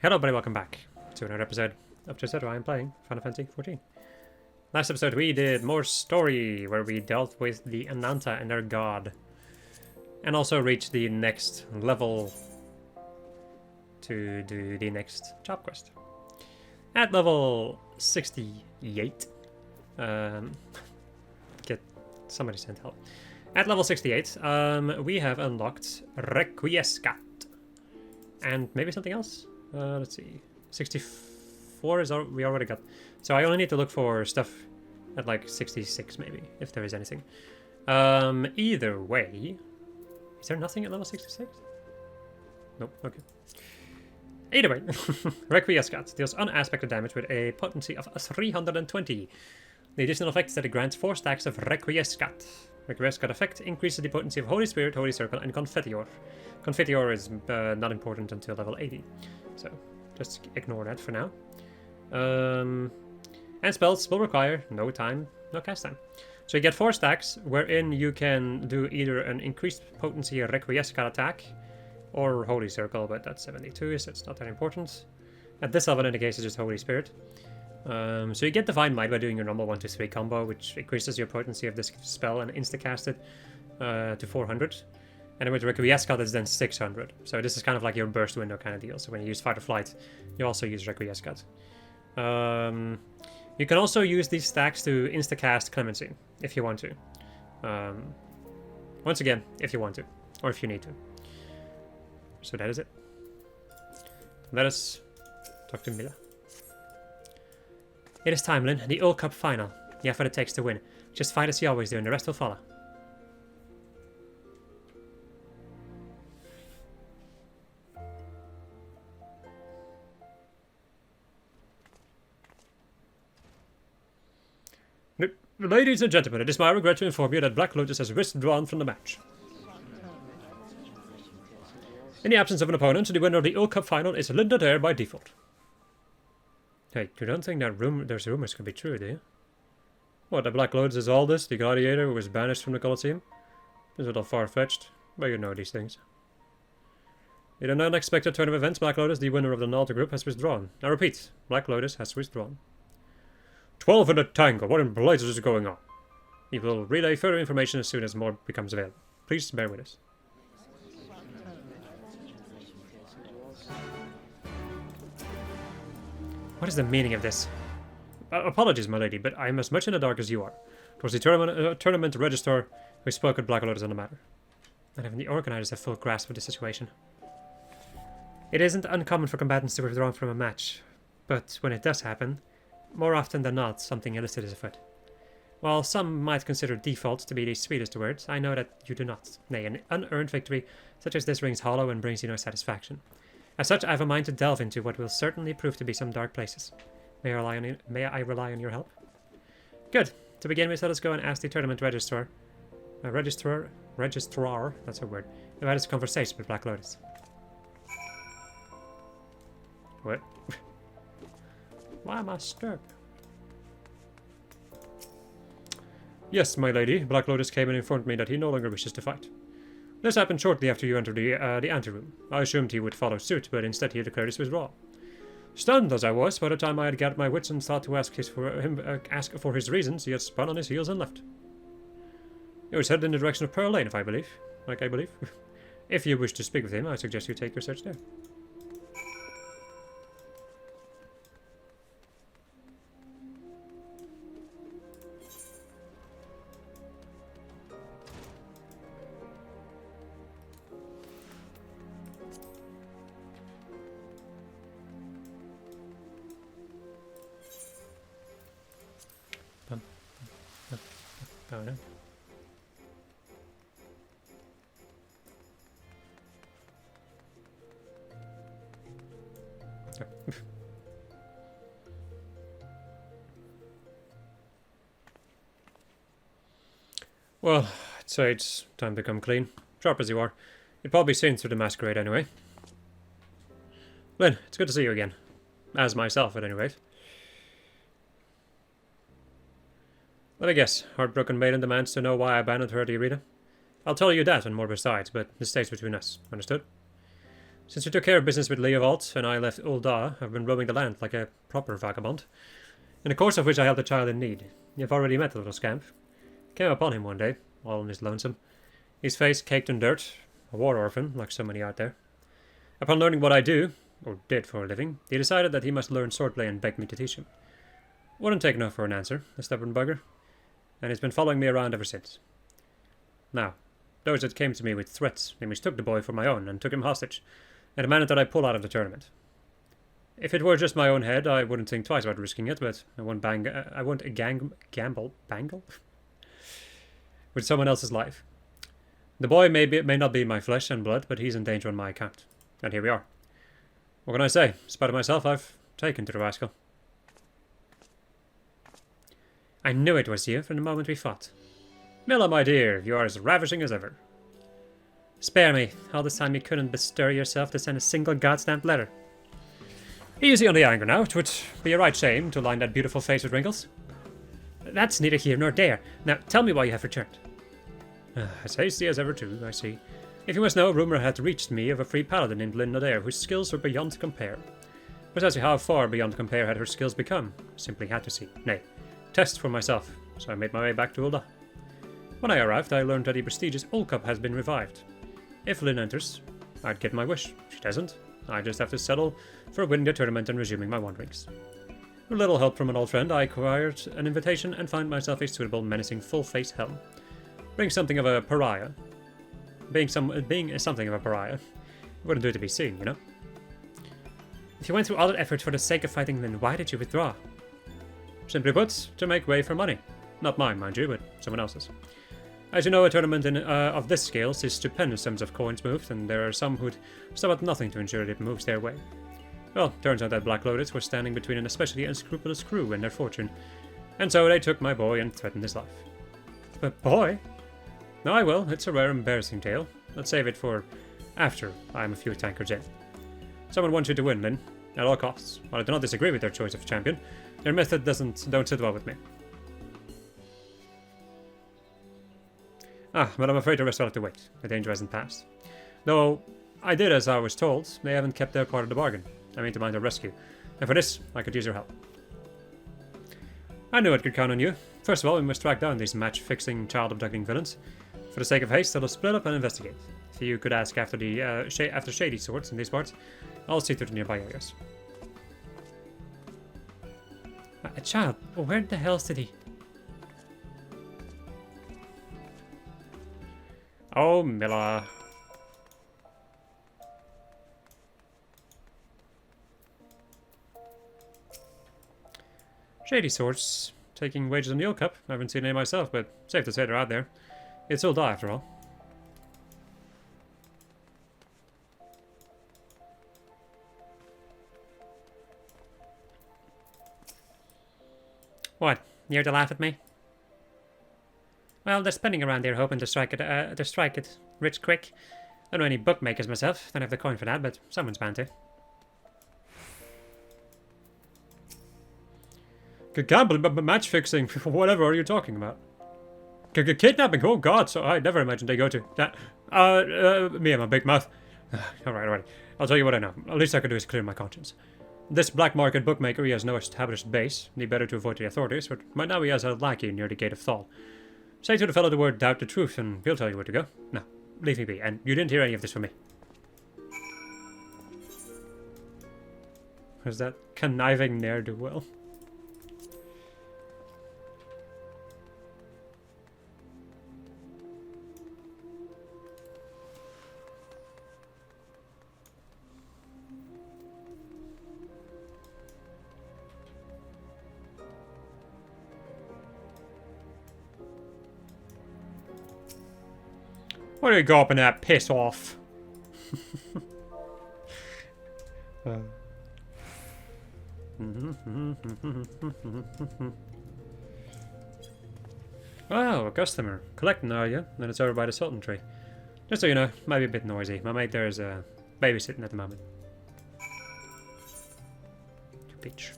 Hello everybody, welcome back to another episode of just where I am playing Final Fantasy XIV. Last episode we did more story, where we dealt with the Ananta and their god. And also reached the next level to do the next job quest. At level 68, get somebody sent help. At level 68, we have unlocked Requiescat. And maybe something else? Let's see. 64 is we already got. So I only need to look for stuff at like 66 maybe, if there is anything. Either way, is there nothing at level 66? Nope, okay. Either way, Requiescat deals unaspected damage with a potency of 320. The additional effect is that it grants 4 stacks of Requiescat. Requiescat effect increases the potency of Holy Spirit, Holy Circle, and Confiteor. Confiteor is not important until level 80, so just ignore that for now. And spells will require no time, no cast time. So you get 4 stacks, wherein you can do either an increased potency Requiescat attack, or Holy Circle, but that's 72, so it's not that important. At this level, in the case, it's just Holy Spirit. So you get Divine Might by doing your normal 1-2-3 combo, which increases your potency of this spell and insta-cast it to 400. And with Requiescat, it's then 600. So this is kind of like your burst window kind of deal. So when you use Fight or Flight, you also use Requiescat. You can also use these stacks to insta-cast Clemency, if you want to. Once again, if you want to, or if you need to. So that is it. Let us talk to Mila. It is time, Lyn. The Ul Cup final. The effort it takes to win. Just fight as you always do, and the rest will follow. Ladies and gentlemen, it is my regret to inform you that Black Lotus has withdrawn from the match. In the absence of an opponent, the winner of the Ul Cup final is Linda Dare by default. Hey, you don't think that there's rumors could be true, do you? What, the Black Lotus is Aldous, the gladiator who was banished from the Colosseum? It's a little far-fetched, but you know these things. In an unexpected turn of events, Black Lotus, the winner of the Nalta group, has withdrawn. I repeat, Black Lotus has withdrawn. 12 in a tango, what in blazes is going on? We will relay further information as soon as more becomes available. Please bear with us. What is the meaning of this? Apologies, my lady, but I am as much in the dark as you are. It was the tournament registrar who spoke with Black Lotus on the matter. Not even the organizers have full grasp of the situation. It isn't uncommon for combatants to withdraw from a match, but when it does happen, more often than not, something illicit is afoot. While some might consider default to be the sweetest words, I know that you do not. Nay, an unearned victory such as this rings hollow and brings you no satisfaction. As such, I have a mind to delve into what will certainly prove to be some dark places. May I rely on your help? Good. To begin with, let us go and ask the tournament registrar, that's a word, who had his conversation with Black Lotus. What? Why am I stuck? Yes, my lady. Black Lotus came and informed me that he no longer wishes to fight. This happened shortly after you entered the anteroom. I assumed he would follow suit, but instead he declared his withdrawal. Stunned as I was, by the time I had gathered my wits and thought to ask for his reasons, he had spun on his heels and left. He was headed in the direction of Pearl Lane, I believe. If you wish to speak with him, I suggest you take your search there. Oh no. Well, I'd say it's time to come clean. Sharp as you are. You'd probably seen through the masquerade anyway. Lyn, it's good to see you again. As myself, at any rate. Let me guess, Heartbroken Maiden demands to know why I abandoned her at the arena? I'll tell you that and more besides, but this stays between us. Understood? Since you took care of business with Leovold and I left Ul'dah, I've been roaming the land like a proper vagabond. In the course of which I helped a child in need. You've already met the little scamp. Came upon him one day, all on his lonesome. His face caked in dirt, a war orphan, like so many out there. Upon learning what I do, or did for a living, he decided that he must learn swordplay and begged me to teach him. Wouldn't take no for an answer, the stubborn bugger, and he's been following me around ever since. Now, those that came to me with threats, they mistook the boy for my own and took him hostage, and demanded that I pull out of the tournament. If it were just my own head, I wouldn't think twice about risking it, but I won't gamble with someone else's life. The boy may not be my flesh and blood, but he's in danger on my account. And here we are. What can I say? In spite of myself, I've taken to the rascal. I knew it was you from the moment we fought. Milla, my dear, you are as ravishing as ever. Spare me. All this time you couldn't bestir yourself to send a single God-stamped letter. Easy on the anger now. It would be a right shame to line that beautiful face with wrinkles. That's neither here nor there. Now, tell me why you have returned. As hasty as ever, too, I see. If you must know, rumour had reached me of a free paladin named Lynn Adair, whose skills were beyond compare. Precisely how far beyond compare had her skills become? Simply had to see. Nay, test for myself. So I made my way back to Ul'dah. When I arrived, I learned that the prestigious Ul Cup has been revived. If Lynn enters, I'd get my wish. She doesn't. I just have to settle for winning the tournament and resuming my wanderings. With little help from an old friend, I acquired an invitation and found myself a suitable, menacing, full-face helm. Being something of a pariah. Being something of a pariah. Wouldn't do to be seen, you know? If you went through all that effort for the sake of fighting Lynn, why did you withdraw? Simply put, to make way for money. Not mine, mind you, but someone else's. As you know, a tournament of this scale sees stupendous sums of coins moved, and there are some who'd stop at nothing to ensure that it moves their way. Well, turns out that Black Lotus was standing between an especially unscrupulous crew and their fortune, and so they took my boy and threatened his life. But boy? No, I will. It's a rare, embarrassing tale. Let's save it for after I'm a few tankards in. Someone wants you to win, Lynn, at all costs. While I do not disagree with their choice of champion, their method don't sit well with me. But I'm afraid the rest will have to wait. The danger hasn't passed. Though, I did as I was told. They haven't kept their part of the bargain. I mean to mind a rescue. And for this, I could use your help. I knew I could count on you. First of all, we must track down these match-fixing, child-abducting villains. For the sake of haste, I'll split up and investigate. If you could ask after the after shady sorts in these parts, I'll see to the nearby areas. A child? Where the hell's did he? Oh, Milla. Shady sorts. Taking wages on the Ul Cup. I haven't seen any myself, but safe to say they're out there. It's Ul'dah after all. What? You here to laugh at me? Well, they're spinning around here hoping to strike it rich quick. I don't know any bookmakers myself. Don't have the coin for that, but someone's bound to. Gambling, but match fixing, whatever are you talking about? Kidnapping? Oh God! So I never imagined they go to that. Me and my big mouth. Alright. I'll tell you what I know. At least I can do is clear my conscience. This black market bookmaker, he has no established base. Need better to avoid the authorities, but right now he has a lackey near the Gate of Thal. Say to the fellow the word doubt the truth, and he'll tell you where to go. No, leave me be, and you didn't hear any of this from me. Was that conniving ne'er-do-well? What are you gawping at? Piss off. Oh, a customer. Collecting, are you? Then it's over by the Sultan tree. Just so you know, might be a bit noisy. My mate there is babysitting at the moment. You bitch.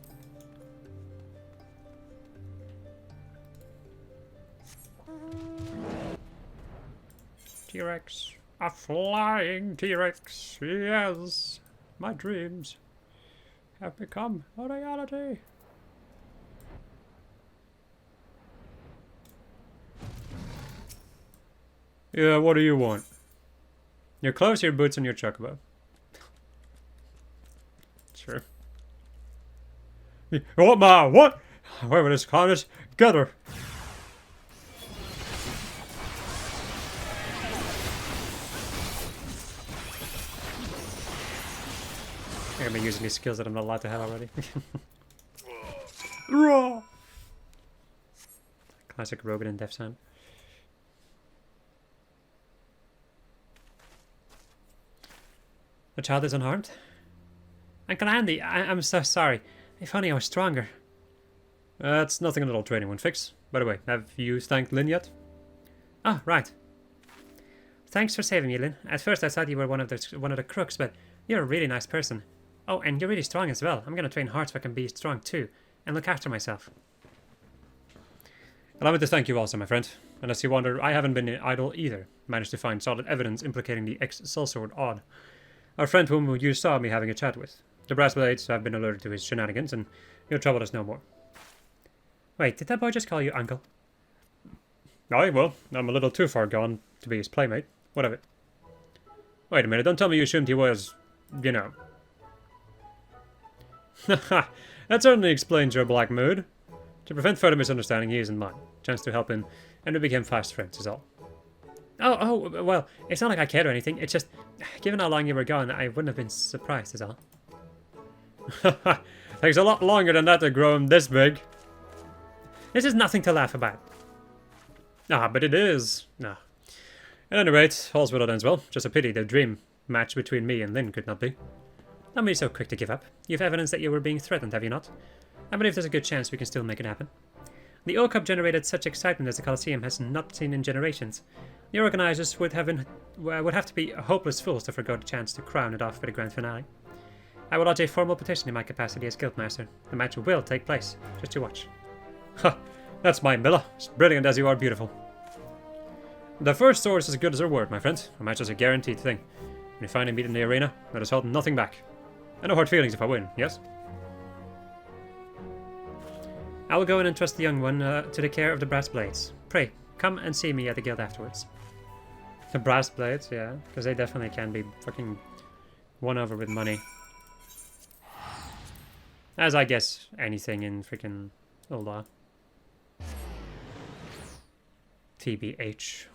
T-Rex. A flying T-Rex. Yes. My dreams have become a reality. Yeah, what do you want? Your clothes, your boots, and your chocobo. Sure. What, ma? What? Where will this carnage gather? I'm gonna be using these skills that I'm not allowed to have already. Raw. Classic Rogan and Death sound. The child is unharmed. Uncle Andy, I'm so sorry. If only I was stronger. That's nothing a little training won't fix. By the way, have you thanked Lynn yet? Oh, right. Thanks for saving me, Lynn. At first I thought you were one of the crooks, but you're a really nice person. Oh, and you're really strong as well. I'm gonna train hard so I can be strong too, and look after myself. Allow me to thank you also, my friend. Unless you wonder, I haven't been idle either. Managed to find solid evidence implicating the ex-sellsword Odd, our friend whom you saw me having a chat with. The Brass Blades have been alerted to his shenanigans, and your trouble is no more. Wait, did that boy just call you uncle? Aye, well, I'm a little too far gone to be his playmate. What of it? Wait a minute, don't tell me you assumed he was, you know. Haha, that certainly explains your black mood. To prevent further misunderstanding, he isn't mine. Chance to help him, and we became fast friends, is all. Oh, well, it's not like I cared or anything. It's just, given how long you were gone, I wouldn't have been surprised, is all. Takes a lot longer than that to grow him this big. This is nothing to laugh about. Ah, but it is. Ah. At any rate, all's well that ends well. Just a pity the dream match between me and Lynn could not be. Don't be so quick to give up. You've evidence that you were being threatened, have you not? I believe there's a good chance we can still make it happen. The O Cup generated such excitement as the Colosseum has not seen in generations. The organizers would have to be hopeless fools to forgo the chance to crown it off with a grand finale. I will lodge a formal petition in my capacity as Guildmaster. The match will take place. Just you watch. Ha! That's mine, Milla. As brilliant as you are beautiful. The first sword is as good as her word, my friend. A match is a guaranteed thing. When you finally meet in the arena, let us hold nothing back. And no hard feelings if I win, yes? I will go and entrust the young one to the care of the Brass Blades. Pray, come and see me at the guild afterwards. The Brass Blades, yeah, because they definitely can be fucking won over with money. As I guess anything in freaking Ulda. TBH.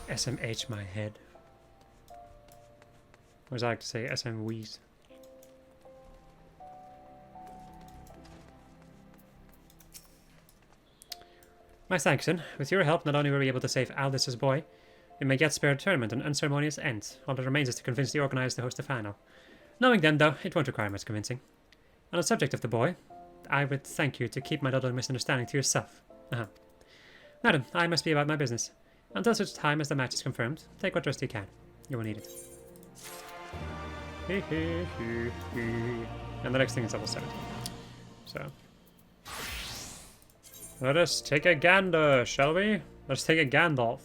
SMH my head. Or as I like to say, SMWeeze. My thanks, then. With your help, not only were we able to save Aldous' boy, we may yet spare the tournament an unceremonious end. All that remains is to convince the organizers to host the final. Knowing them, though, it won't require much convincing. On the subject of the boy, I would thank you to keep my little misunderstanding to yourself. Now then, I must be about my business. Until such time as the match is confirmed, take what rest you can. You will need it. And the next thing is level 70. So. Let us take a gander, shall we? Let's take a Gandalf.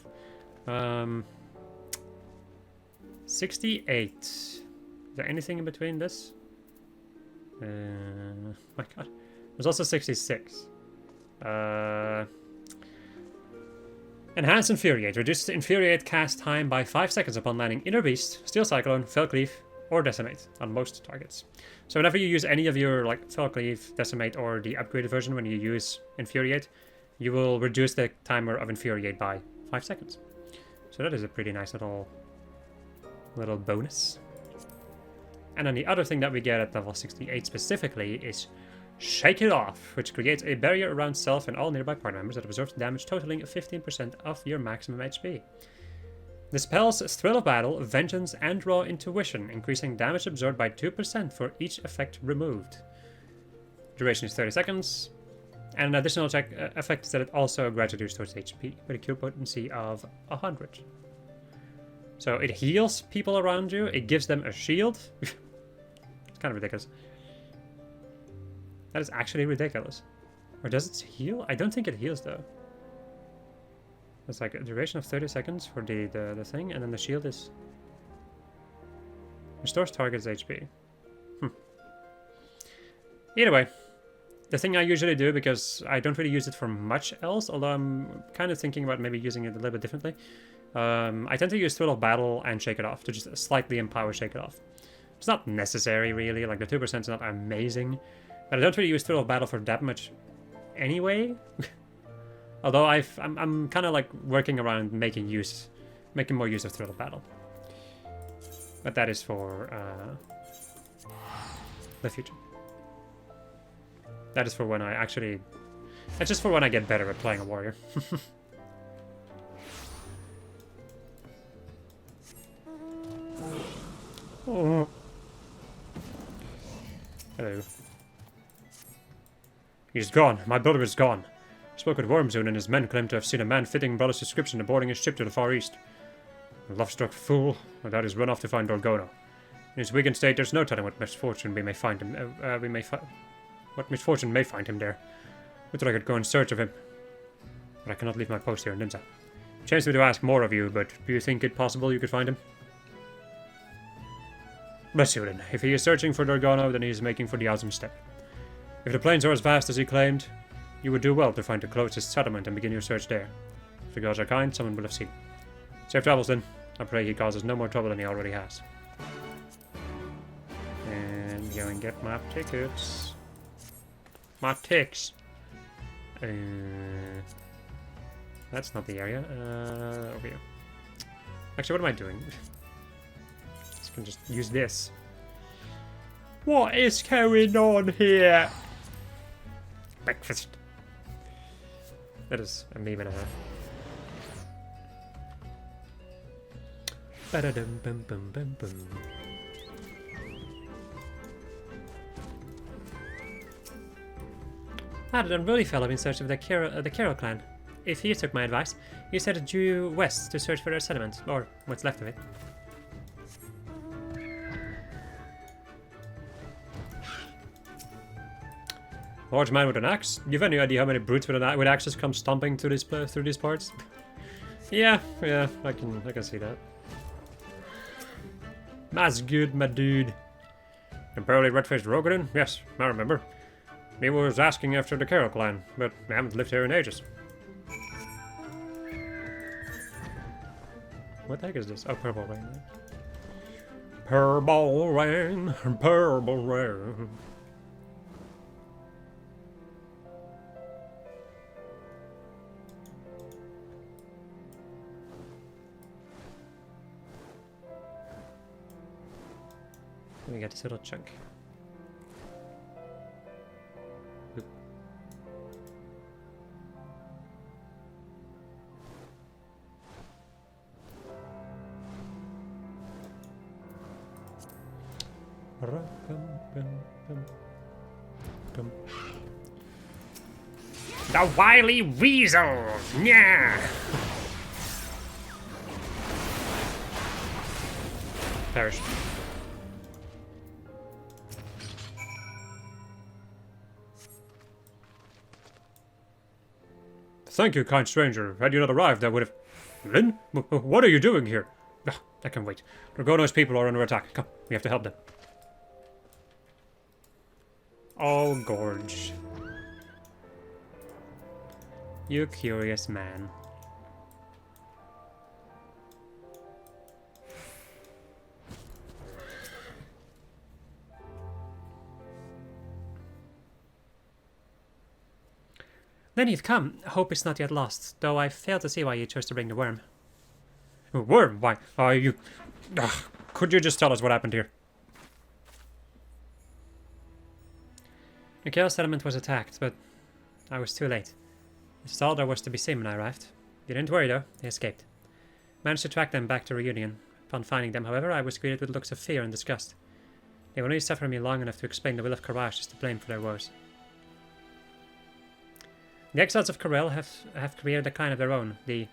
68. Is there anything in between this? My god. There's also 66. Enhance Infuriate. Reduces Infuriate cast time by 5 seconds upon landing Inner Beast, Steel Cyclone, Fell Cleave, or Decimate on most targets. So whenever you use any of your like Fell Cleave, Decimate, or the upgraded version when you use Infuriate, you will reduce the timer of Infuriate by 5 seconds. So that is a pretty nice little bonus. And then the other thing that we get at level 68 specifically is Shake It Off, which creates a barrier around self and all nearby party members that absorbs damage totaling 15% of your maximum HP. Dispels Thrill of Battle, Vengeance, and Raw Intuition, increasing damage absorbed by 2% for each effect removed. Duration is 30 seconds, and an additional effect is that it also gradually restores HP with a cure potency of 100. So it heals people around you, it gives them a shield. It's kind of ridiculous. That is actually ridiculous. Or does it heal? I don't think it heals though. It's like a duration of 30 seconds for the thing, and then the shield is... Restores target's HP. Either way, the thing I usually do, because I don't really use it for much else, although I'm kind of thinking about maybe using it a little bit differently. I tend to use Thrill of Battle and Shake It Off to just slightly empower Shake It Off. It's not necessary, really. Like, the 2% is not amazing. But I don't really use Thrill of Battle for that much anyway. Although I'm kind of like working around making more use of Thrill of Battle. But that is for the future. That is for when I actually... That's just for when I get better at playing a warrior. Oh. Hello. He's gone. My brother is gone. I spoke with Wormzoon and his men claim to have seen a man fitting brother's description boarding a ship to the Far East. A love-struck fool, my dad has run off to find Dorgono. In his weakened state, there's no telling what misfortune we may find him. What misfortune may find him there. Would that I could go in search of him, but I cannot leave my post here in Nimza. Chance me to ask more of you, but do you think it possible you could find him? Bless you then. If he is searching for Dorgono, then he is making for the Azim Steppe. If the plains are as vast as he claimed, you would do well to find the closest settlement and begin your search there. If the gods are kind, someone will have seen. Safe travels then. I pray he causes no more trouble than he already has. And go and get my tickets. My ticks. That's not the area. Over here. Actually, what am I doing? I can just use this. What is going on here? Breakfast. That is a meme and a half. Ba-da-dum-bum-bum-bum-bum. The unruly fellow in search of the Carol clan. If he took my advice, he said due west to search for their settlement, or what's left of it. Large man with an axe? Do you have any idea how many brutes with axes come stomping through these parts? yeah, I can see that. That's good, my dude. Imperially red-faced Rogadin? Yes, I remember. He was asking after the Carol clan, but I haven't lived here in ages. What the heck is this? Oh, purple rain. Purple rain, purple rain. We get this little chunk. Oop. The wily weasel! Yeah. Perish. Thank you, kind stranger. Had you not arrived, I would have... Lynn? What are you doing here? Ugh, I can wait. Dragono's people are under attack. Come, we have to help them. Oh, Gorge. You curious man. Then you've come. Hope is not yet lost, though I fail to see why you chose to bring the worm. Worm? Why? You... Ugh. Could you just tell us what happened here? The Chaos settlement was attacked, but I was too late. This is all there was to be seen when I arrived. You didn't worry though, they escaped. Managed to track them back to Reunion. Upon finding them, however, I was greeted with looks of fear and disgust. They would only suffer me long enough to explain the will of Karash is to blame for their woes. The exiles of Karel have created a clan of their own, the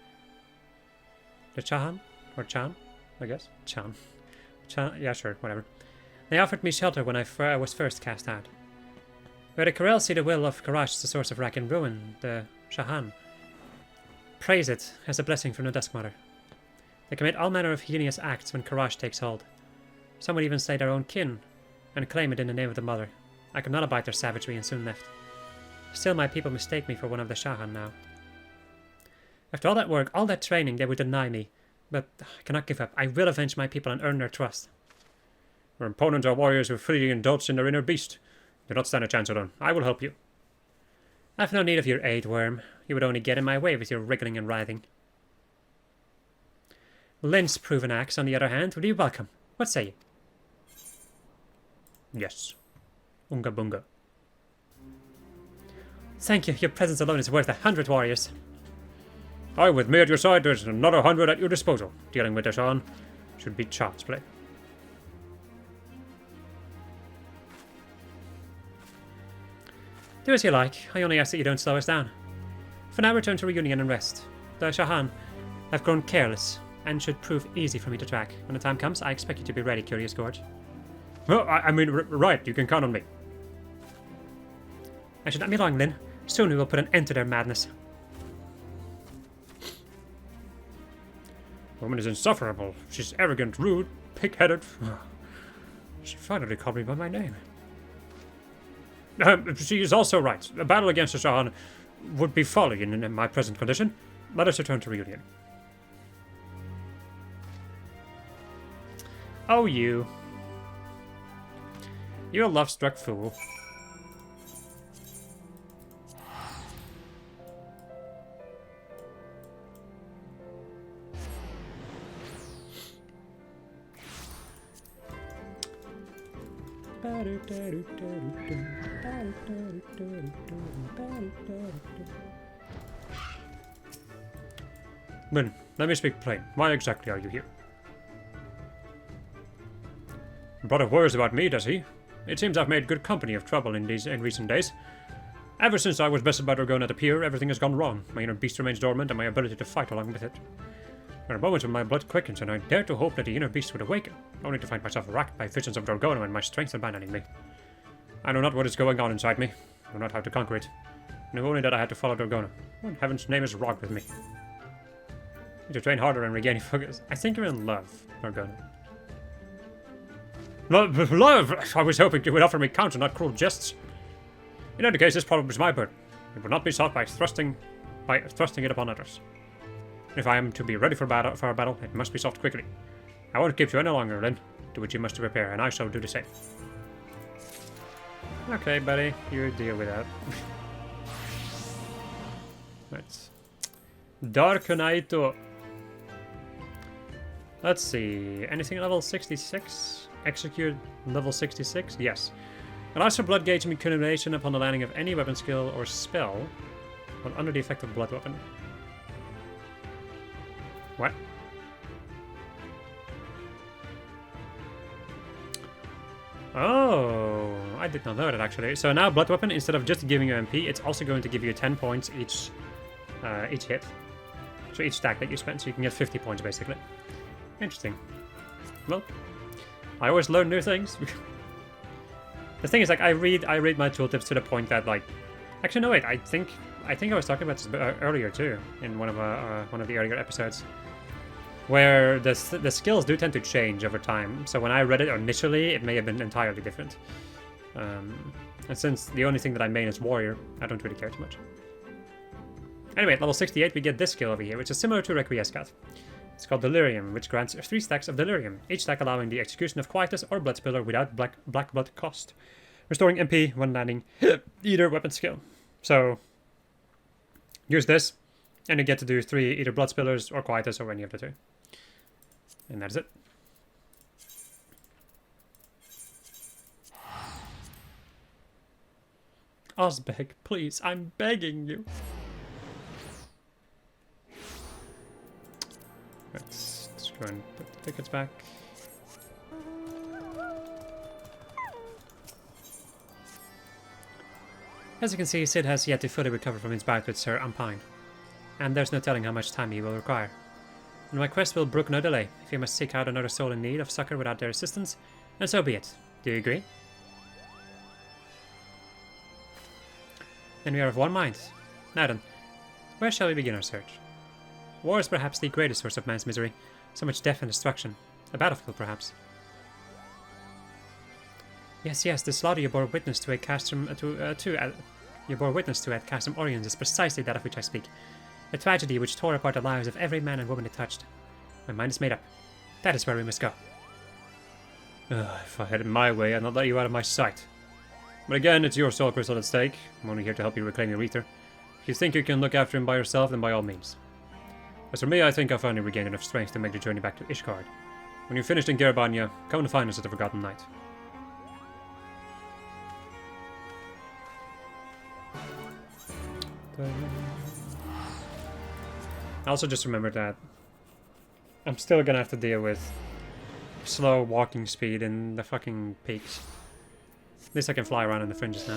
Chahan? Or Chan? I guess? Chan. Yeah, sure, whatever. They offered me shelter when I was first cast out. Where the Corel see the will of Karash as the source of wreck and ruin, the Shahan praise it as a blessing from the Dusk Mother. They commit all manner of heinous acts when Karash takes hold. Some would even slay their own kin and claim it in the name of the Mother. I could not abide their savagery and soon left. Still my people mistake me for one of the Shahan now. After all that work, all that training, they would deny me. But I cannot give up. I will avenge my people and earn their trust. Your opponents are warriors who freely indulge in their inner beast. Do not stand a chance alone. I will help you. I have no need of your aid, Worm. You would only get in my way with your wriggling and writhing. Lynn's proven axe, on the other hand, would be welcome. What say you? Yes. Unga bunga. Thank you. Your presence alone is worth 100 warriors. Aye, with me at your side, there's another 100 at your disposal. Dealing with this on should be child's play. Do as you like. I only ask that you don't slow us down. For now, return to reunion and rest. The Shahan have grown careless and should prove easy for me to track. When the time comes, I expect you to be ready, Curious Gorge. Well, I mean, right, you can count on me. I should not be long, Lynn. Soon we will put an end to their madness. The woman is insufferable. She's arrogant, rude, pig-headed. She finally called me by my name. She is also right. A battle against the Shahan would be folly in my present condition. Let us return to reunion. Oh, you. You're a love-struck fool. Lynn, let me speak plain. Why exactly are you here? Brother worries about me, does he? It seems I've made good company of trouble in recent days. Ever since I was bested by Dorgone at the pier, everything has gone wrong. My inner beast remains dormant, and my ability to fight along with it. There are moments when my blood quickens, and I dare to hope that the inner beast would awaken, only to find myself racked by visions of Dorgone and my strength abandoning me. I know not what is going on inside me. I know not how to conquer it. I know only that I had to follow Dorgone. What in heaven's name is wrong with me? I need to train harder and regain focus. I think you're in love, Dorgone. Love! I was hoping you would offer me counsel, not cruel jests. In any case, this problem is my burden. It will not be solved by thrusting it upon others. If I am to be ready for a battle, it must be solved quickly. I won't keep you any longer, Lynn. Do what you must to prepare, and I shall do the same. Okay, buddy, you deal with that. Right. Dark Knight. Let's see. Anything level 66? Execute level 66? Yes. Allows for blood gauge accumulation upon the landing of any weapon skill or spell when under the effect of blood weapon. What? Oh, I did not know that actually. So now blood weapon, instead of just giving you MP, it's also going to give you 10 points each hit. So each stack that you spend, so you can get 50 points basically. Interesting. Well, I always learn new things. The thing is, like, I read my tooltips to the point that, like, actually no wait, I think I was talking about this earlier too in one of the earlier episodes, where the skills do tend to change over time. So when I read it initially, it may have been entirely different. And since the only thing that I main is warrior, I don't really care too much. Anyway, at level 68 we get this skill over here, which is similar to ffXIV. It's called Delirium, which grants 3 stacks of Delirium, each stack allowing the execution of Quietus or Bloodspiller without black blood cost, restoring MP when landing either weapon skill. So use this, and you get to do 3 either Bloodspillers or Quietus or any of the 2. And that's it. Osbeg, please, I'm begging you. Let's go and put the tickets back. As you can see, Sid has yet to fully recover from his bout with Sir Ampine, and there's no telling how much time he will require. And my quest will brook no delay. If you must seek out another soul in need of succor without their assistance, and so be it. Do you agree? Then we are of one mind. Now then, where shall we begin our search? War is perhaps the greatest source of man's misery. So much death and destruction. A battlefield, perhaps. Yes, the slaughter you bore witness to at Castrum you bore witness to at Castrum Oriens is precisely that of which I speak. A tragedy which tore apart the lives of every man and woman it touched. My mind is made up. That is where we must go. If I had it my way, I'd not let you out of my sight. But again, it's your soul crystal at stake. I'm only here to help you reclaim your ether. If you think you can look after him by yourself, then by all means. As for me, I think I've finally regained enough strength to make the journey back to Ishgard. When you're finished in Gerbanya, come and find us at the Forgotten Night. I also just remembered that I'm still gonna have to deal with slow walking speed in the fucking peaks. At least I can fly around in the fringes now.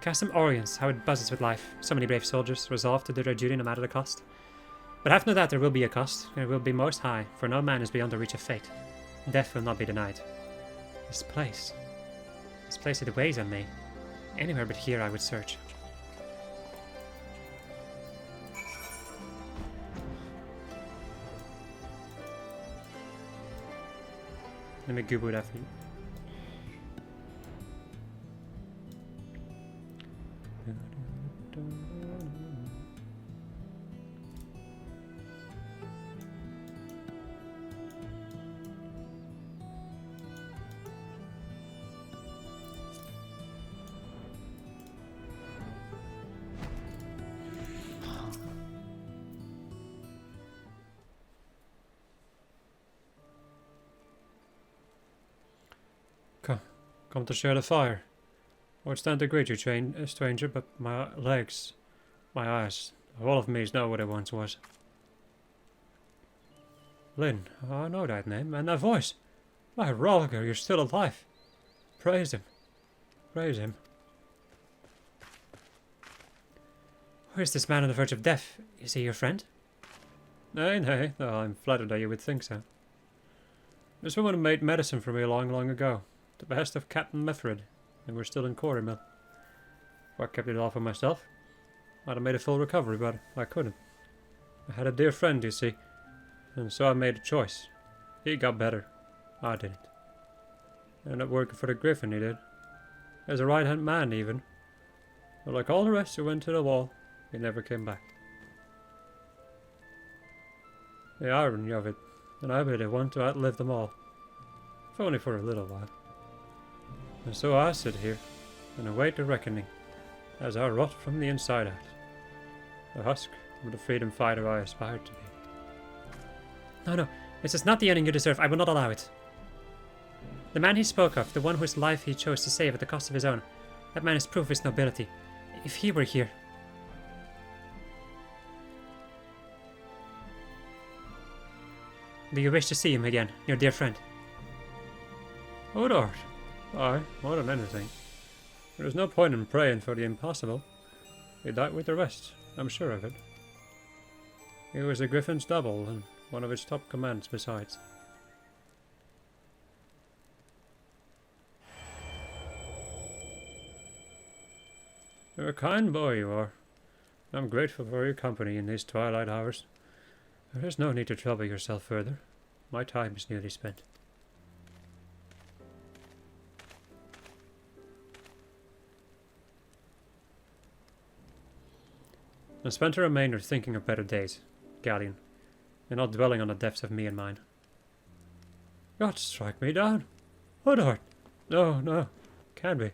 Castrum Oriens, how it buzzes with life. So many brave soldiers, resolved to do their duty no matter the cost. But have no doubt there will be a cost, and it will be most high, for no man is beyond the reach of fate. Death will not be denied. This place it weighs on me. Anywhere but here I would search. Let me Google that for you. Come to share the fire. I would stand to greet you, stranger, but my legs, my eyes, all of me is not what it once was. Lynn, I know that name, and that voice. My Rolliger, you're still alive. Praise him. Praise him. Where is this man on the verge of death? Is he your friend? Nay, no, I'm flattered that you would think so. This woman made medicine for me long ago. The behest of Captain Methrid, and we're still in Corymil. If I kept it all for myself, I'd have made a full recovery, but I couldn't. I had a dear friend, you see, and so I made a choice. He got better. I didn't. I ended up working for the Griffin, he did. As a right-hand man, even. But like all the rest who went to the wall, he never came back. The irony of it, and I really want to outlive them all. If only for a little while. And so I sit here, and await the reckoning, as I rot from the inside out. The husk of the freedom fighter I aspired to be. No, this is not the ending you deserve. I will not allow it. The man he spoke of, the one whose life he chose to save at the cost of his own, that man is proof of his nobility. If he were here... Do you wish to see him again, your dear friend? Oh, Lord. Aye, more than anything. There is no point in praying for the impossible. He died with the rest, I'm sure of it. He was the Griffin's double, and one of its top commands besides. You're a kind boy, you are. I'm grateful for your company in these twilight hours. There is no need to trouble yourself further. My time is nearly spent. And spent the remainder thinking of better days, Galleon, and not dwelling on the depths of me and mine. God, strike me down. Hoodhart! No, can't be.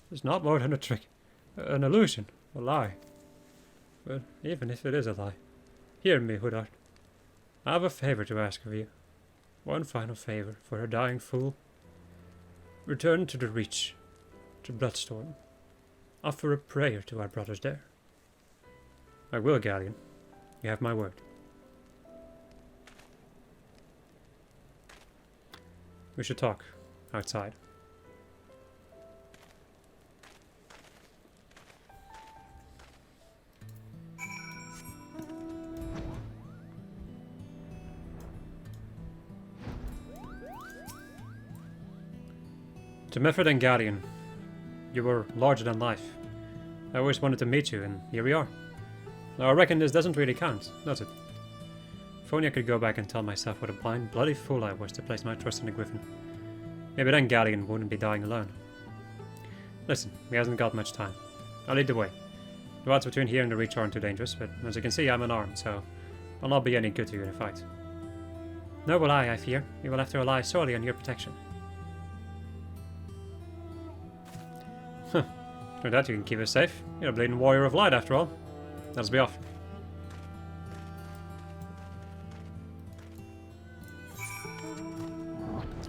It's not more than a trick, an illusion, a lie. But even if it is a lie, hear me, Hoodhart. I have a favour to ask of you. One final favour for a dying fool. Return to the Reach, to Bloodstorm. Offer a prayer to our brothers there. I will, Galleon. You have my word. We should talk outside. To Method and Galleon, You were larger than life. I always wanted to meet you, and here we are. Now, I reckon this doesn't really count, does it? If only I could go back and tell myself what a blind, bloody fool I was to place my trust in a griffin. Maybe then Galleon wouldn't be dying alone. Listen, he hasn't got much time. I'll lead the way. The odds between here and the Reach aren't too dangerous, but as you can see, I'm unarmed, so I'll not be any good to you in a fight. Nor will I fear. You will have to rely solely on your protection. Huh. With that, you can keep us safe. You're a bleeding warrior of light, after all. Let us be off.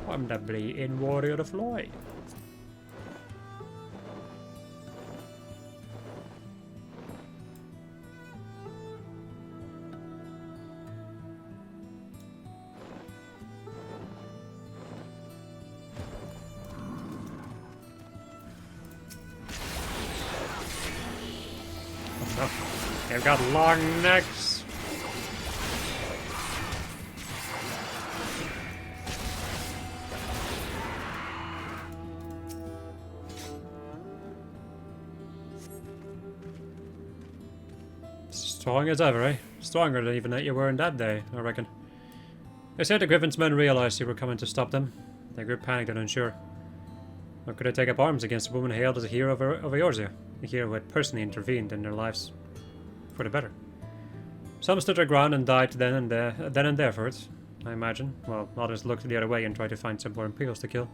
I'm the bleeding warrior of light. They've got long necks. Strong as ever, eh? Stronger than even that you were in that day, I reckon. They said the Griffin's men realized you were coming to stop them. They grew panicked and unsure. How could they take up arms against a woman hailed as a hero of Eorzea? A hero who had personally intervened in their lives for the better. Some stood their ground and died then and there for it, I imagine, while others looked the other way and tried to find some more Imperials to kill.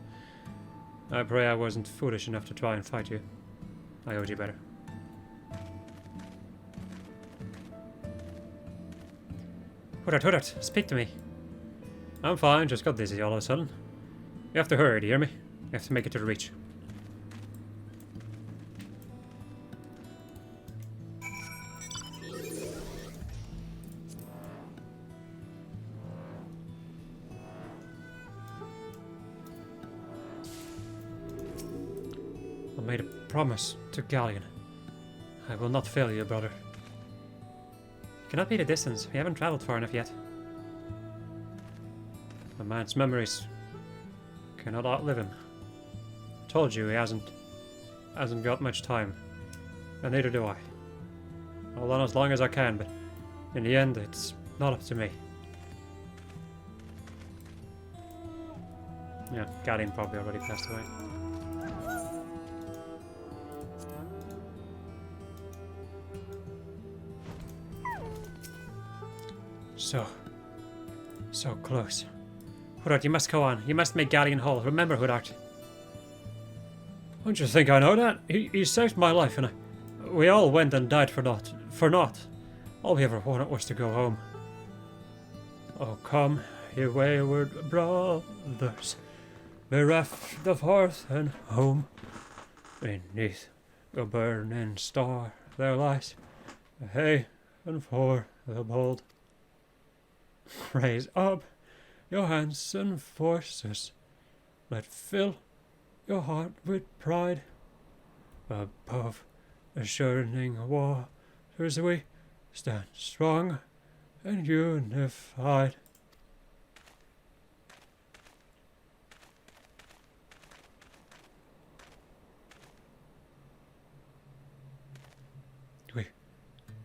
I pray I wasn't foolish enough to try and fight you. I owed you better. Hudart, speak to me. I'm fine, just got dizzy all of a sudden. You have to hurry, do you hear me? You have to make it to the Reach. I made a promise to Galleon. I will not fail you, brother. It cannot be the distance. We haven't traveled far enough yet. A man's memories cannot outlive him. I told you he hasn't got much time, and neither do I. I'll run as long as I can, but in the end, it's not up to me. Yeah, Galleon probably already passed away. So close. Hudart, you must go on. You must make Galleon whole. Remember, Hudart. Don't you think I know that? He saved my life, and we all went and died for naught. For naught. All we ever wanted was to go home. Oh, come, you wayward brothers, bereft of hearth and home. Beneath the burning star there lies a haven for the bold. Raise up your hands and forces, let fill your heart with pride. Above the churning waters we stand strong and unified.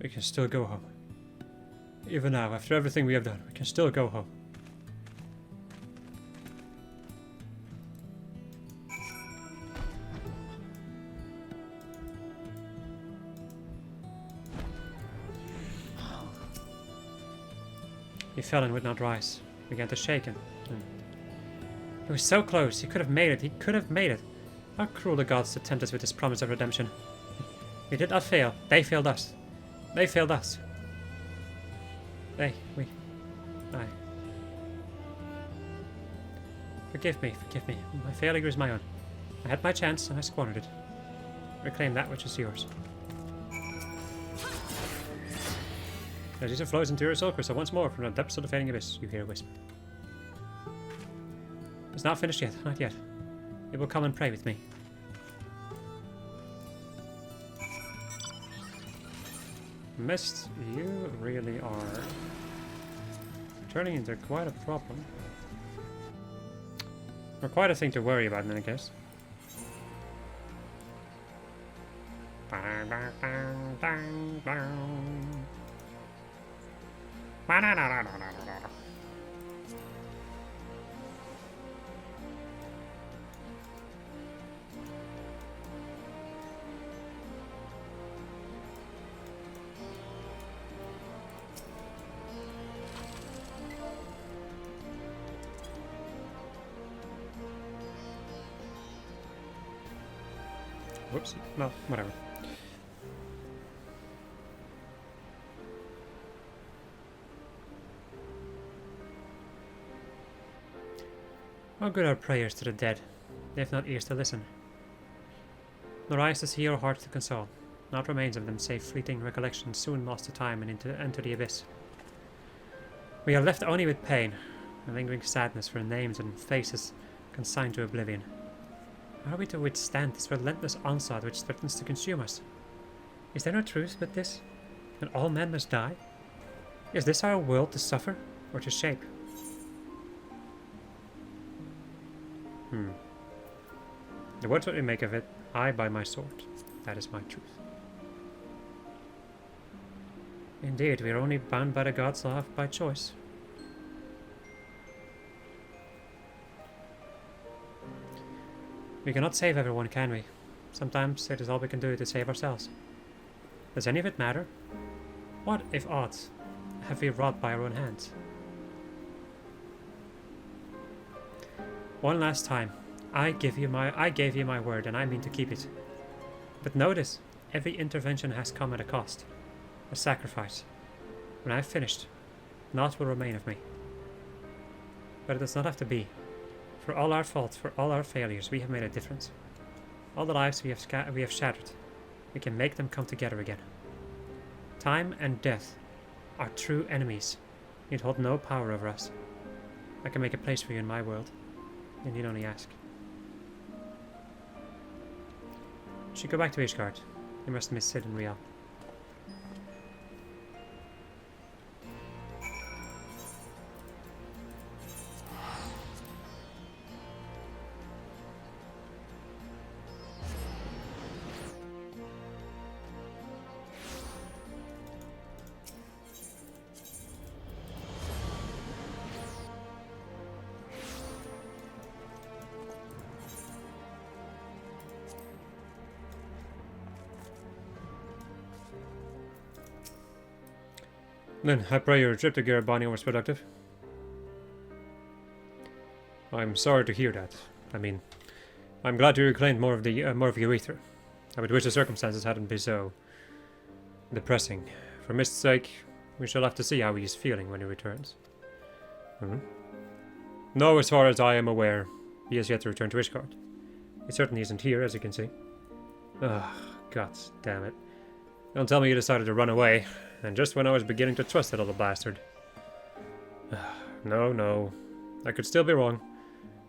We can still go home. Even now, after everything we have done, we can still go home. He fell and would not rise. Began to shake him. He was so close. He could have made it. He could have made it. How cruel the gods to tempt us with this promise of redemption. We did not fail. They failed us. They failed us. I. Forgive me. My failure is my own. I had my chance and I squandered it. Reclaim that which is yours. As flows into your soul crystal once more from the depths of the fading abyss, you hear a whisper. It's not finished yet, not yet. It will come and pray with me. Mist, you really are turning into quite a problem. Or quite a thing to worry about in any case. Whoops. No, whatever. How good are prayers to the dead? They have not ears to listen, nor eyes to see or hearts to console. Naught remains of them save fleeting recollections soon lost to time and into the abyss. We are left only with pain, a lingering sadness for names and faces consigned to oblivion. How are we to withstand this relentless onslaught which threatens to consume us? Is there no truth but this? That all men must die? Is this our world to suffer or to shape? The words what we make of it, I by my sword. That is my truth. Indeed, we are only bound by the gods' law by choice. We cannot save everyone, can we? Sometimes it is all we can do to save ourselves. Does any of it matter? What, if aught, have we wrought by our own hands? One last time, I gave you my word, and I mean to keep it. But notice, every intervention has come at a cost, a sacrifice. When I have finished, naught will remain of me. But it does not have to be. For all our faults, for all our failures, we have made a difference. All the lives we have shattered, we can make them come together again. Time and death are true enemies. You'd hold no power over us. I can make a place for you in my world. You need only ask. You should go back to Ishgard. You must miss Sid and Rial. Then, I pray your trip to Garabani was productive. I'm sorry to hear that. I mean, I'm glad you reclaimed more of your ether. I would wish the circumstances hadn't been so depressing. For Mist's sake, we shall have to see how he is feeling when he returns. No, as far as I am aware, he has yet to return to Ishgard. He certainly isn't here, as you can see. Ugh, god damn it. Don't tell me you decided to run away. And just when I was beginning to trust that little bastard. No. I could still be wrong.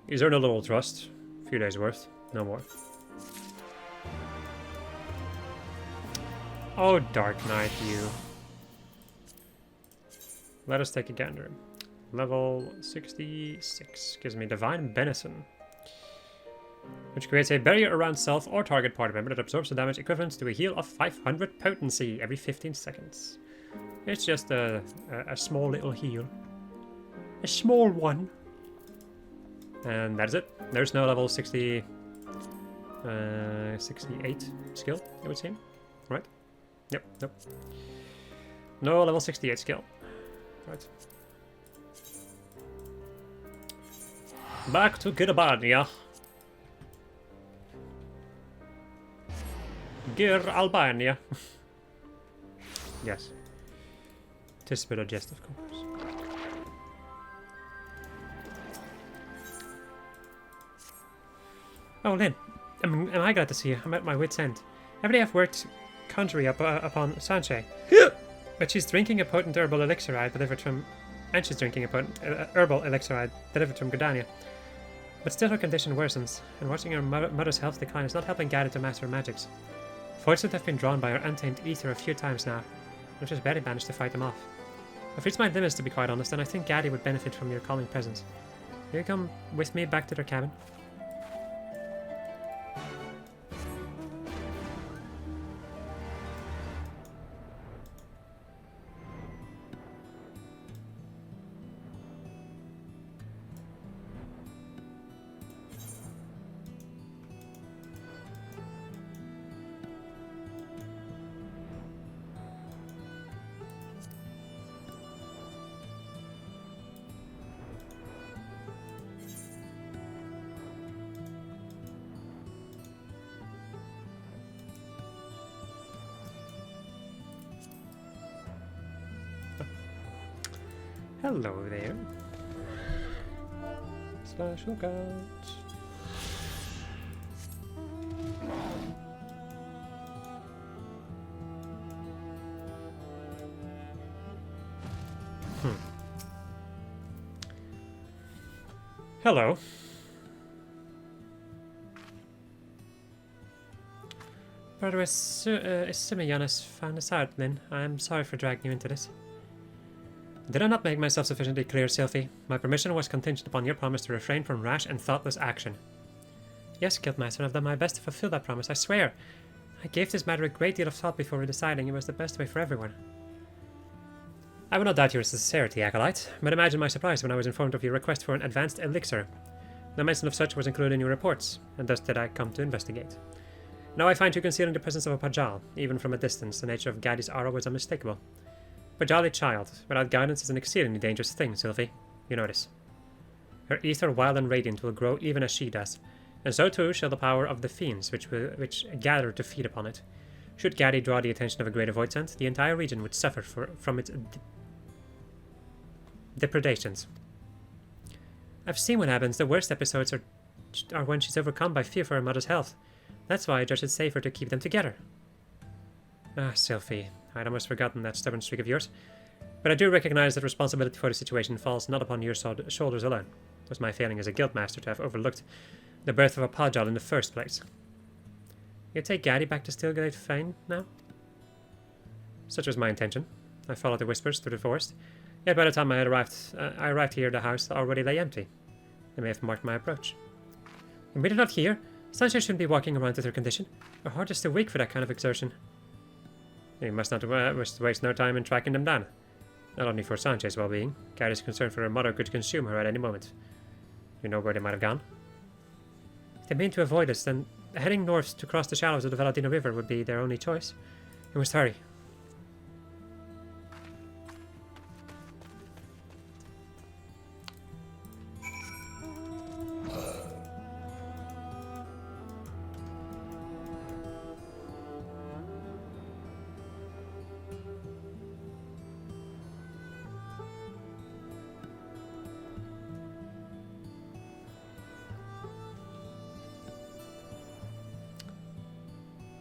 He's earned a little trust. A few days' worth. No more. Oh, Dark Knight, you. Let us take a gander. Level 66. Gives me Divine Benison. Which creates a barrier around self or target party member that absorbs the damage equivalent to a heal of 500 potency every 15 seconds. It's just a small little heal. A small one. And that is it. There's no level 68 skill, it would seem. Right? Yep, nope. No level 68 skill. Right. Back to Girabania. Gir Albania. Yes. Tis but a jest, of course. Oh, Lynn. Am I glad to see you. I'm at my wit's end. Every day I've worked contrary upon Sanche. But she's drinking a potent herbal elixir I delivered from... And she's drinking a potent herbal elixir I delivered from Gridania. But still her condition worsens, and watching her mother's health decline is not helping Gadi to master her magics. Voices have been drawn by her untamed ether a few times now, and she's barely managed to fight them off. I've reached my limits, to be quite honest, and I think Gadi would benefit from your calming presence. Will you come with me back to their cabin? Hello there. Special cards. Hello. Brother Simeon has found us out, Lynn. I am sorry for dragging you into this. Did I not make myself sufficiently clear, Sylphie? My permission was contingent upon your promise to refrain from rash and thoughtless action. Yes, Guildmaster, I've done my best to fulfill that promise, I swear. I gave this matter a great deal of thought before deciding it was the best way for everyone. I will not doubt your sincerity, Acolyte, but imagine my surprise when I was informed of your request for an advanced elixir. No mention of such was included in your reports, and thus did I come to investigate. Now I find you concealing the presence of a Pajal. Even from a distance, the nature of Gaddy's aura was unmistakable. Pajali child, without guidance, is an exceedingly dangerous thing, Sylphie. You know this. Her ether, wild and radiant, will grow even as she does, and so too shall the power of the fiends which gather to feed upon it. Should Gaddy draw the attention of a greater voidsent, the entire region would suffer from its depredations. I've seen what happens. The worst episodes are when she's overcome by fear for her mother's health. That's why I judge it safer to keep them together. Ah, Sylphie, I'd almost forgotten that stubborn streak of yours. But I do recognize that responsibility for the situation falls not upon your shoulders alone. It was my failing as a guildmaster to have overlooked the birth of a Pajal in the first place. You take Gaddy back to Stilglade Fane now? Such was my intention. I followed the whispers through the forest. Yet by the time I arrived here, the house already lay empty. They may have marked my approach. And we did not hear. Sancho shouldn't be walking around with her condition. Her heart is too weak for that kind of exertion. You must not waste no time in tracking them down. Not only for Sancho's well-being, Gaddy's concern for her mother could consume her at any moment. You know where they might have gone? If they mean to avoid us, then heading north to cross the shallows of the Valadina River would be their only choice. We must hurry.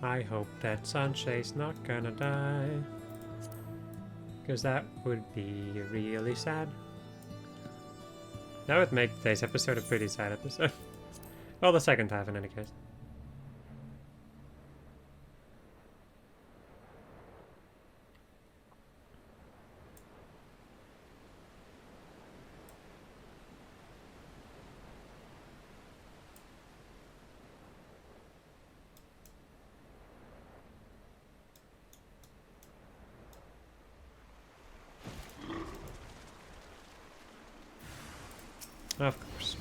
I hope that Sancho's not gonna die, because that would be really sad. That would make today's episode a pretty sad episode. Well, the second half in any case. Of course.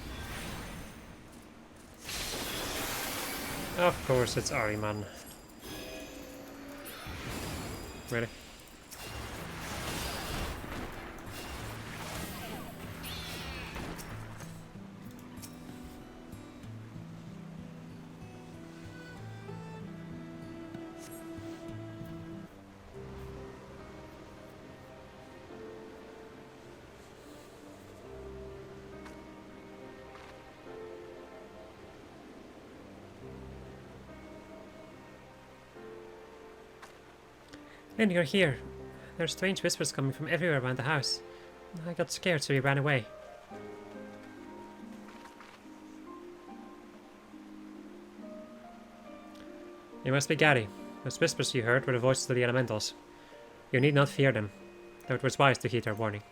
Of course, it's Ahriman. Really? And you're here. There are strange whispers coming from everywhere around the house. I got scared, so we ran away. You must be Gaddy. Those whispers you heard were the voices of the elementals. You need not fear them, though it was wise to heed their warning.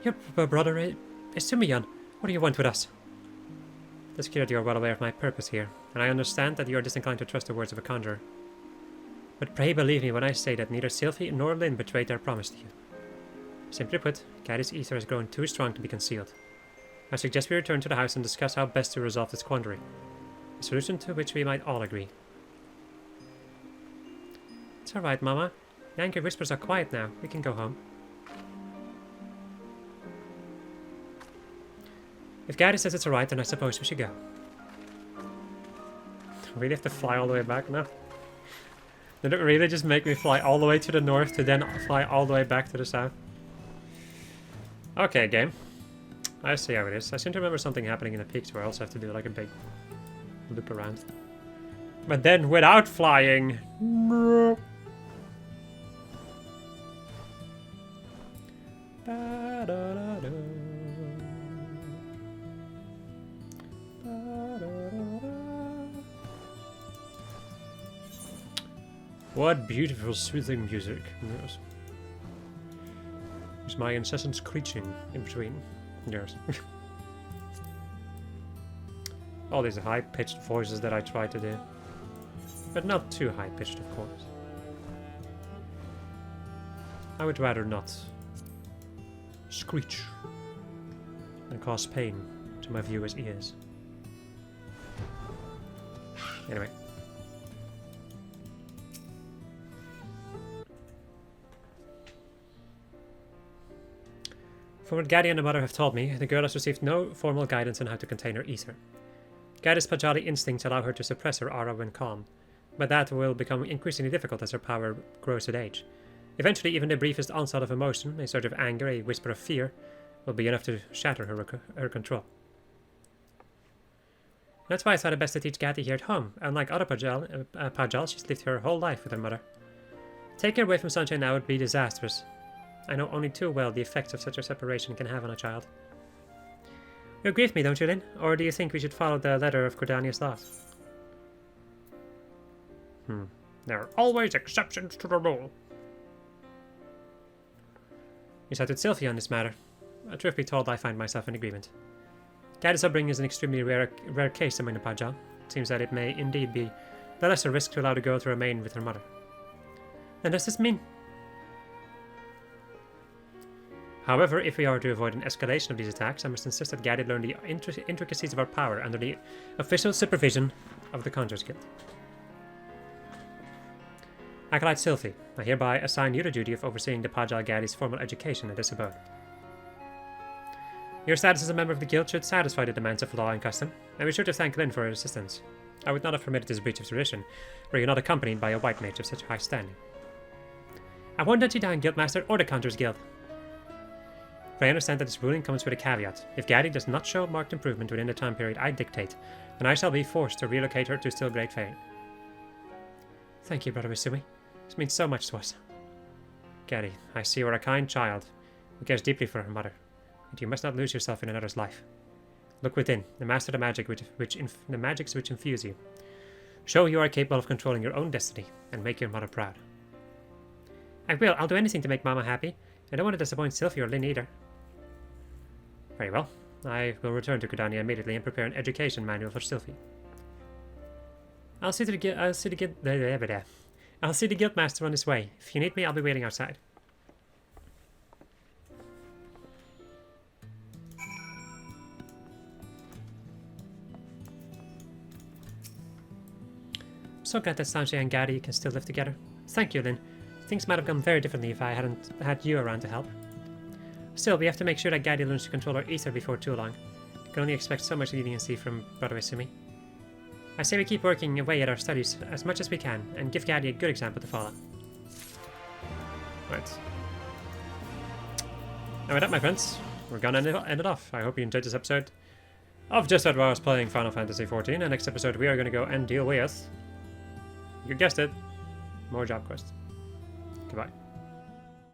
Your brother is Simeon. What do you want with us? It is clear that you are well aware of my purpose here, and I understand that you are disinclined to trust the words of a conjurer. But pray believe me when I say that neither Sylphie nor Lynn betrayed their promise to you. Simply put, Gaddy's ether has grown too strong to be concealed. I suggest we return to the house and discuss how best to resolve this quandary. A solution to which we might all agree. It's alright, Mama. The angry whispers are quiet now. We can go home. If Gaddy says it's alright, then I suppose we should go. Really have to fly all the way back now? Did it really just make me fly all the way to the north to then fly all the way back to the south? Okay, game. I see how it is. I seem to remember something happening in the peaks where I also have to do like a big loop around. But then without flying. No. What beautiful soothing music. Yes. It's my incessant screeching in between. Yes. All these high-pitched voices that I try to do. But not too high-pitched, of course. I would rather not screech and cause pain to my viewers' ears. Anyway. From what Gaddy and the mother have told me, the girl has received no formal guidance on how to contain her ether. Gaddy's Pajali instincts allow her to suppress her aura when calm, but that will become increasingly difficult as her power grows with age. Eventually, even the briefest onslaught of emotion, a surge of anger, a whisper of fear, will be enough to shatter her control. That's why I thought it best to teach Gaddy here at home. Unlike other Pajal, she's lived her whole life with her mother. Taking her away from Sunshine now would be disastrous. I know only too well the effects of such a separation can have on a child. You agree with me, don't you, Lynn? Or do you think we should follow the letter of Cordania's laws? There are always exceptions to the rule. You sided Sylvia on this matter. Truth be told, I find myself in agreement. Gaddy's upbringing is an extremely rare case among the Pajal. It seems that it may indeed be the lesser risk to allow the girl to remain with her mother. And does this mean? However, if we are to avoid an escalation of these attacks, I must insist that Gaddy learn the intricacies of our power under the official supervision of the Conjurers Guild. Acolyte Sylphie, I hereby assign you the duty of overseeing the Pajal Gaddy's formal education at this abode. Your status as a member of the guild should satisfy the demands of law and custom, and be sure to thank Lynn for her assistance. I would not have permitted this breach of tradition, were you not accompanied by a white mage of such high standing. I won't let you down, Guildmaster, or the Conjurers Guild. But I understand that this ruling comes with a caveat. If Gaddy does not show marked improvement within the time period I dictate, then I shall be forced to relocate her to still great fame. Thank you, Brother Isumi. This means so much to us. Gaddy, I see you are a kind child who cares deeply for her mother, but you must not lose yourself in another's life. Look within, and master the magic the magics which infuse you. Show you are capable of controlling your own destiny, and make your mother proud. I will. I'll do anything to make Mama happy. I don't want to disappoint Sylphie or Lynn either. Very well. I will return to Cordania immediately and prepare an education manual for Sylphie. I'll see the guildmaster on his way. If you need me, I'll be waiting outside. So glad that Sanjay and Gaddy can still live together. Thank you, Lynn. Things might have gone very differently if I hadn't had you around to help. Still, we have to make sure that Gaddy learns to control her ether before too long. You can only expect so much leniency from Brother Isumi. I say we keep working away at our studies as much as we can, and give Gaddy a good example to follow. Right. And with that, my friends, we're gonna end it off. I hope you enjoyed this episode of Just That While I Was Playing Final Fantasy XIV, and next episode we are gonna go and deal with, you guessed it, more job quests. Goodbye.